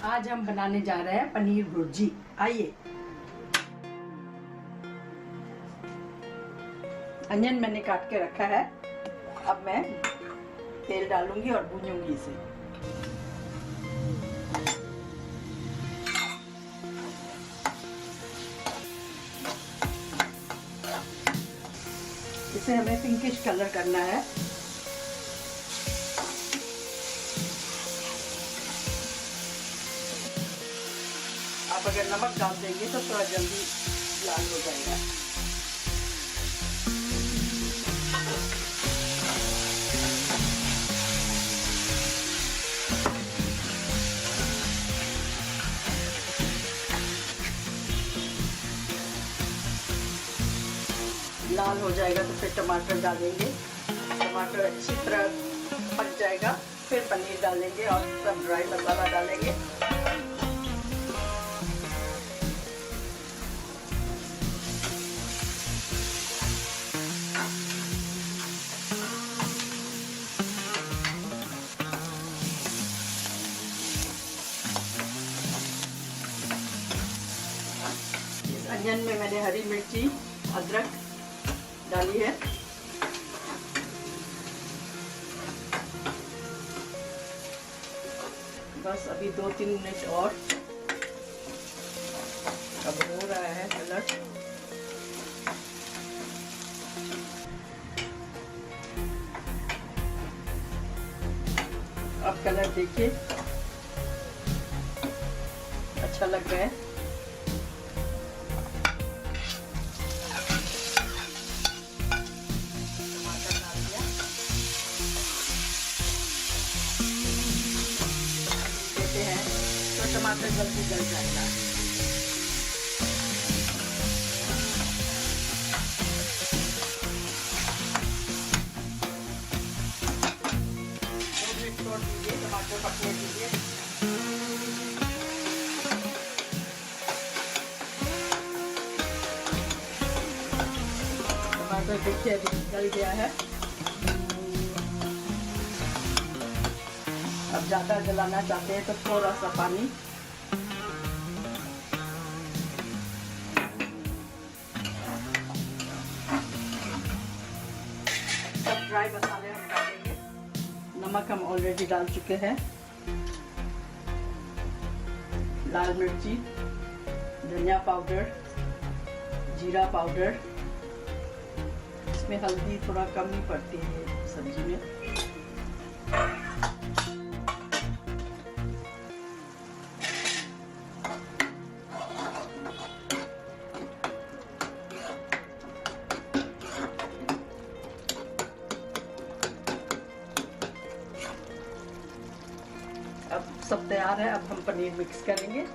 आज हम बनाने जा रहे हैं पनीर भुर्जी। आइए। अनियन मैंने काट के रखा है। अब मैं तेल डालूंगी और भूनूंगी इसे। इसे हमें पिंकिश कलर करना है। आप अगर नमक डाल देंगे तो थोड़ा जल्दी लाल हो जाएगा। लाल हो जाएगा तो फिर टमाटर डालेंगे। टमाटर अच्छी तरह पक जाएगा, फिर पनीर डालेंगे और सब ड्राई मसाला डालेंगे। इस अनियन में मैंने हरी मिर्ची, अदरक डाली है। बस अभी 2-3 मिनट और। अब हो रहा है कलर। अब कलर देखिए, अच्छा लग रहा है। टमाटर जल्दी गल जाएगा। छोड़ दीजिए, टमाटर पकने दीजिए। टमाटर देखिए अभी गल गया है। अब ज्यादा जलाना चाहते हैं तो थोड़ा सा पानी। सब ड्राई मसाले हम डालेंगे। नमक हम ऑलरेडी डाल चुके हैं। लाल मिर्ची, धनिया पाउडर, जीरा पाउडर। इसमें हल्दी थोड़ा कम ही पड़ती है सब्जी में। अब सब तैयार है। अब हम पनीर मिक्स करेंगे।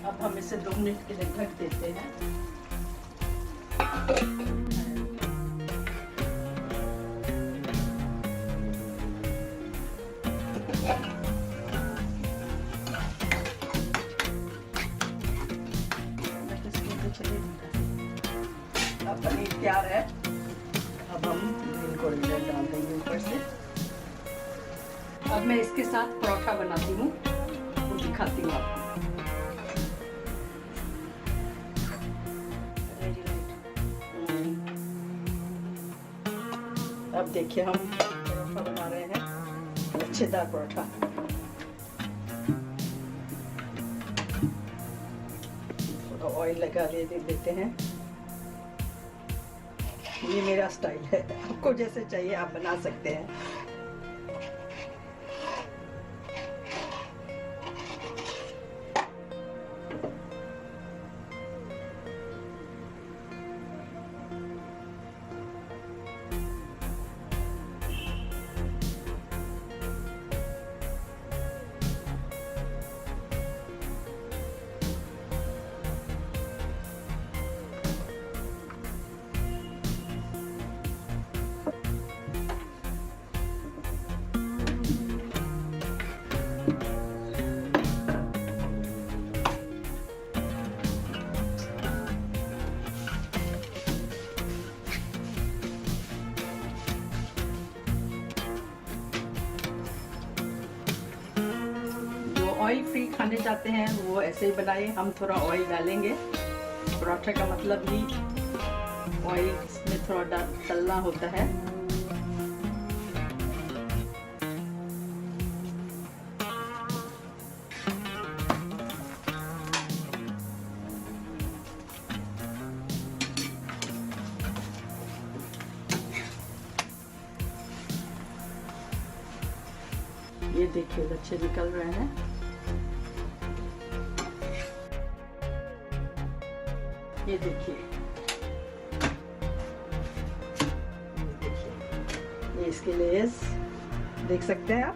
अब हम इसे 2 मिनट के लिए ढक देते हैं। अब पनीर तैयार है। अब हम ग्रीन कोरिएंडर डाल देंगे ऊपर से। अब मैं इसके साथ परोठा बनाती हूँ, वो दिखाती हूँ आपको। अब देखिए हम परोठा बना रहे हैं, लच्छेदार परोठा। थोड़ा ऑयल लगा देते हैं। ये मेरा स्टाइल है, आपको जैसे चाहिए आप बना सकते हैं। ऑयल फ्री खाने चाहते हैं वो ऐसे ही बनाए, हम थोड़ा ऑयल डालेंगे। पराठा का मतलब ही ऑयल में थोड़ा तलना होता है। ये देखिए बच्चे निकल रहे हैं। ये देखिए, ये इसके लेस देख सकते हैं आप।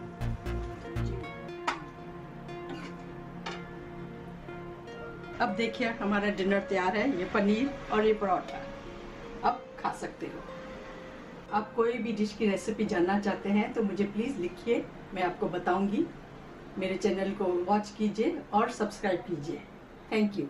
अब देखिए हमारा डिनर तैयार है। ये पनीर और ये पराठा, अब खा सकते हो। आप कोई भी डिश की रेसिपी जानना चाहते हैं तो मुझे प्लीज़ लिखिए, मैं आपको बताऊंगी। मेरे चैनल को वॉच कीजिए और सब्सक्राइब कीजिए। Thank you.